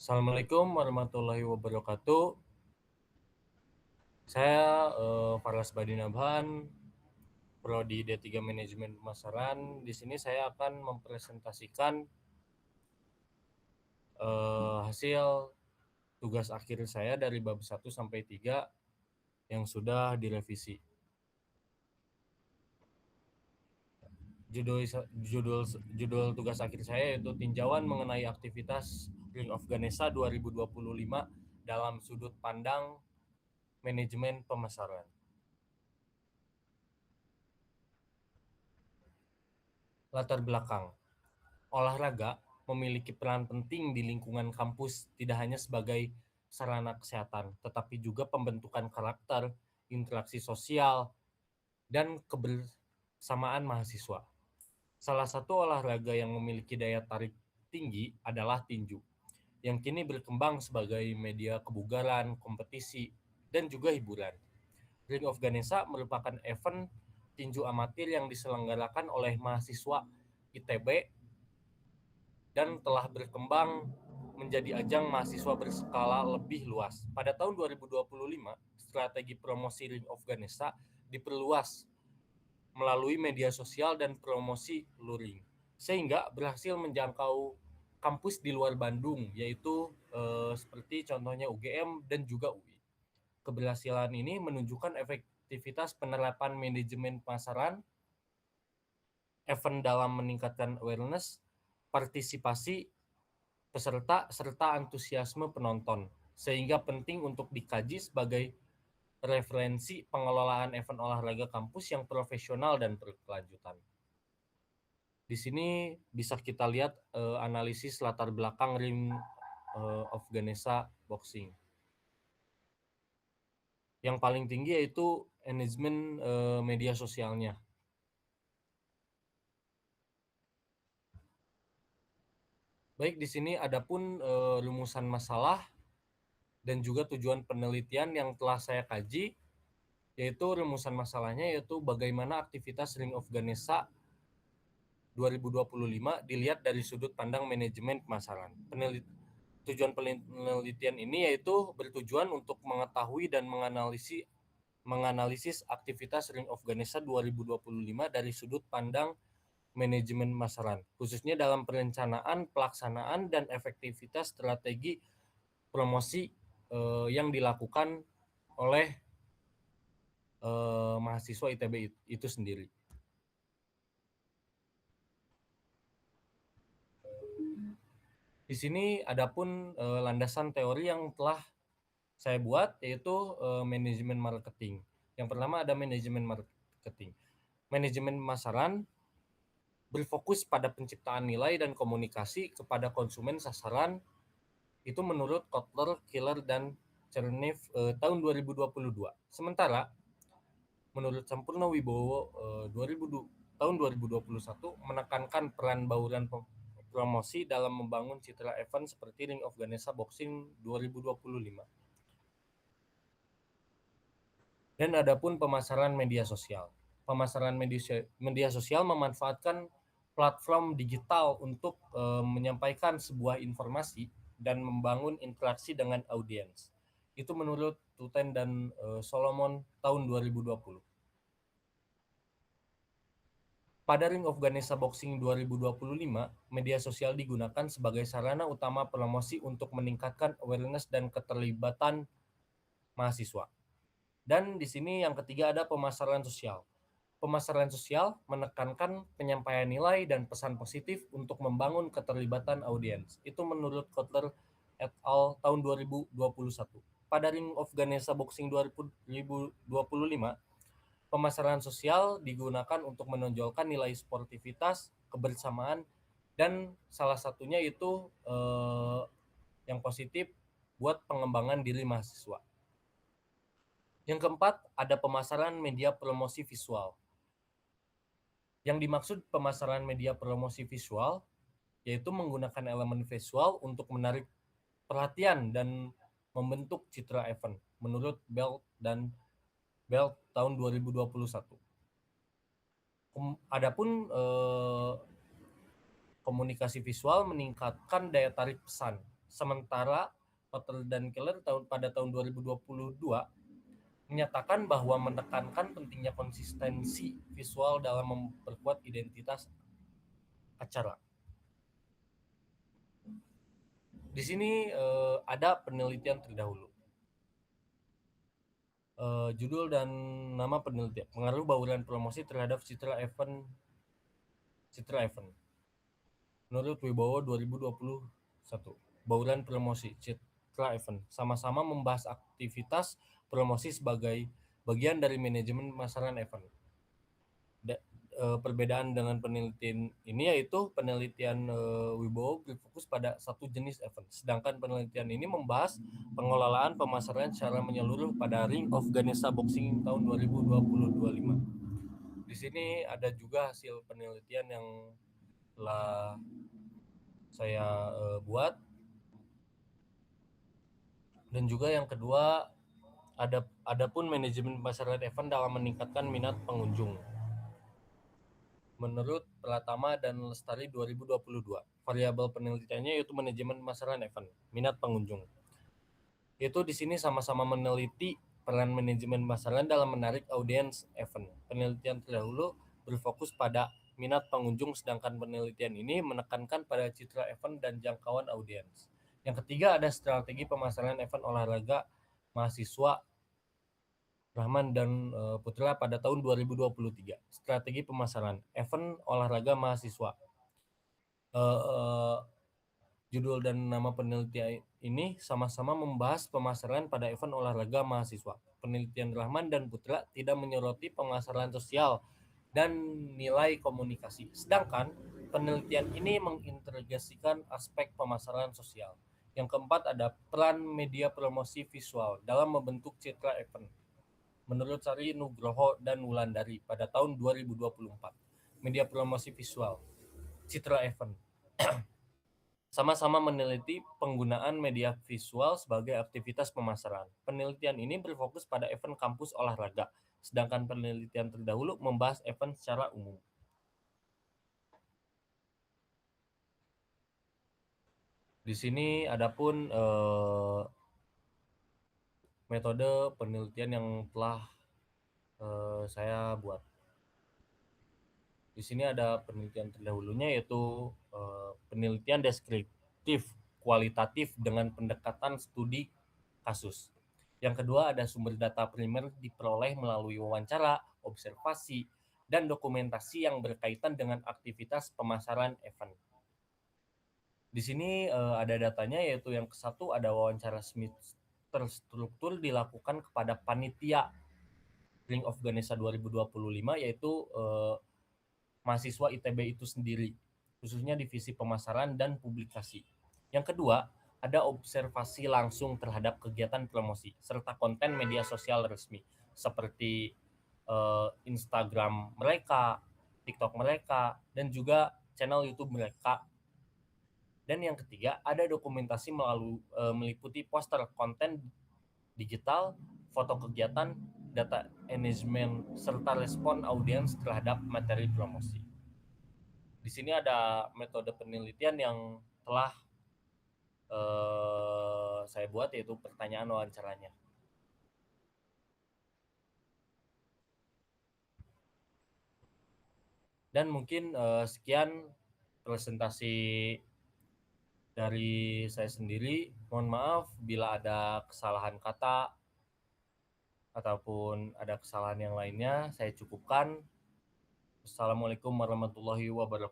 Assalamualaikum warahmatullahi wabarakatuh. Saya Faras Badinabhan, Prodi D3 Manajemen Pemasaran. Di sini saya akan mempresentasikan hasil tugas akhir saya dari bab 1 sampai 3 yang sudah direvisi. Judul tugas akhir saya yaitu tinjauan mengenai aktivitas Ring of Ganesha 2025 dalam sudut pandang manajemen pemasaran. Latar belakang. Olahraga memiliki peran penting di lingkungan kampus tidak hanya sebagai sarana kesehatan, tetapi juga pembentukan karakter, interaksi sosial, dan kebersamaan mahasiswa. Salah satu olahraga yang memiliki daya tarik tinggi adalah tinju, yang kini berkembang sebagai media kebugaran, kompetisi, dan juga hiburan. Ring of Ganesha merupakan event tinju amatir yang diselenggarakan oleh mahasiswa ITB dan telah berkembang menjadi ajang mahasiswa berskala lebih luas. Pada tahun 2025, strategi promosi Ring of Ganesha diperluas melalui media sosial dan promosi luring, sehingga berhasil menjangkau kampus di luar Bandung, yaitu seperti contohnya UGM dan juga UI. Keberhasilan ini menunjukkan efektivitas penerapan manajemen pemasaran, event dalam meningkatkan awareness, partisipasi peserta, serta antusiasme penonton, sehingga penting untuk dikaji sebagai referensi pengelolaan event olahraga kampus yang profesional dan berkelanjutan. Di sini bisa kita lihat analisis latar belakang Ring of Ganesha Boxing. Yang paling tinggi yaitu manajemen media sosialnya. Baik, di sini adapun rumusan masalah dan juga tujuan penelitian yang telah saya kaji, yaitu rumusan masalahnya yaitu bagaimana aktivitas Ring of Ganesha 2025 dilihat dari sudut pandang manajemen pemasaran. Tujuan penelitian ini yaitu bertujuan untuk mengetahui dan menganalisis aktivitas Ring of Ganesha 2025 dari sudut pandang manajemen pemasaran, khususnya dalam perencanaan, pelaksanaan, dan efektivitas strategi promosi yang dilakukan oleh mahasiswa ITB itu sendiri. Di sini adapun landasan teori yang telah saya buat yaitu manajemen marketing. Yang pertama ada manajemen marketing. Manajemen pemasaran berfokus pada penciptaan nilai dan komunikasi kepada konsumen sasaran itu menurut Kotler, Killer, dan Chernev tahun 2022. Sementara menurut Sampurna Wibowo tahun 2021 menekankan peran bauran promosi dalam membangun citra event seperti Ring of Ganesha Boxing 2025. Dan adapun pemasaran media sosial. Pemasaran media sosial memanfaatkan platform digital untuk menyampaikan sebuah informasi dan membangun interaksi dengan audiens. Itu menurut Tuten dan Solomon tahun 2020. Pada Ring of Ganesha Boxing 2025, media sosial digunakan sebagai sarana utama promosi untuk meningkatkan awareness dan keterlibatan mahasiswa. Dan di sini yang ketiga ada pemasaran sosial. Pemasaran sosial menekankan penyampaian nilai dan pesan positif untuk membangun keterlibatan audiens. Itu menurut Kotler et al. Tahun 2021. Pada Ring of Ganesha Boxing 2025, pemasaran sosial digunakan untuk menonjolkan nilai sportivitas, kebersamaan, dan salah satunya itu yang positif buat pengembangan diri mahasiswa. Yang keempat, ada pemasaran media promosi visual. Yang dimaksud pemasaran media promosi visual yaitu menggunakan elemen visual untuk menarik perhatian dan membentuk citra event menurut Belt tahun 2021. Adapun komunikasi visual meningkatkan daya tarik pesan Sementara Potter dan Keller pada tahun 2022 menyatakan bahwa menekankan pentingnya konsistensi visual dalam memperkuat identitas acara. Di sini ada penelitian terdahulu. Judul dan nama penelitian: pengaruh bauran promosi terhadap citra event. Menurut Wibowo 2021, bauran promosi citra event sama-sama membahas aktivitas promosi sebagai bagian dari manajemen pemasaran event. Perbedaan dengan penelitian ini yaitu penelitian Wibowo berfokus pada satu jenis event, sedangkan penelitian ini membahas pengelolaan pemasaran secara menyeluruh pada Ring of Ganesha Boxing tahun 2025. Di sini ada juga hasil penelitian yang telah saya buat, dan juga yang kedua adapun manajemen pemasaran event dalam meningkatkan minat pengunjung. Menurut Pratama dan Lestari 2022, variabel penelitiannya yaitu manajemen pemasaran event, minat pengunjung. Itu di sini sama-sama meneliti peran manajemen pemasaran dalam menarik audiens event. Penelitian terdahulu berfokus pada minat pengunjung, sedangkan penelitian ini menekankan pada citra event dan jangkauan audiens. Yang ketiga ada strategi pemasaran event olahraga mahasiswa Rahman dan Putra pada tahun 2023. Strategi pemasaran event olahraga mahasiswa. Judul dan nama penelitian ini sama-sama membahas pemasaran pada event olahraga mahasiswa. Penelitian Rahman dan Putra tidak menyoroti pemasaran sosial dan nilai komunikasi, sedangkan penelitian ini mengintegrasikan aspek pemasaran sosial. Yang keempat ada peran media promosi visual dalam membentuk citra event. Menurut Sari Nugroho dan Wulandari pada tahun 2024, media promosi visual citra event sama-sama meneliti penggunaan media visual sebagai aktivitas pemasaran. Penelitian ini berfokus pada event kampus olahraga, sedangkan penelitian terdahulu membahas event secara umum. Di sini adapun metode penelitian yang telah saya buat. Di sini ada penelitian terdahulunya yaitu penelitian deskriptif kualitatif dengan pendekatan studi kasus. Yang kedua ada sumber data primer diperoleh melalui wawancara, observasi, dan dokumentasi yang berkaitan dengan aktivitas pemasaran event. Di sini ada datanya, yaitu yang ke-1 ada wawancara terstruktur dilakukan kepada panitia Ring of Ganesha 2025, yaitu mahasiswa ITB itu sendiri, khususnya divisi pemasaran dan publikasi. Yang kedua, ada observasi langsung terhadap kegiatan promosi serta konten media sosial resmi seperti Instagram mereka, TikTok mereka, dan juga channel YouTube mereka. Dan yang ketiga, ada dokumentasi meliputi poster, konten digital, foto kegiatan, data engagement, serta respon audiens terhadap materi promosi. Di sini ada metode penelitian yang telah saya buat, yaitu pertanyaan wawancaranya. Dan mungkin sekian presentasi dari saya sendiri. Mohon maaf bila ada kesalahan kata ataupun ada kesalahan yang lainnya. Saya cukupkan. Assalamualaikum warahmatullahi wabarakatuh.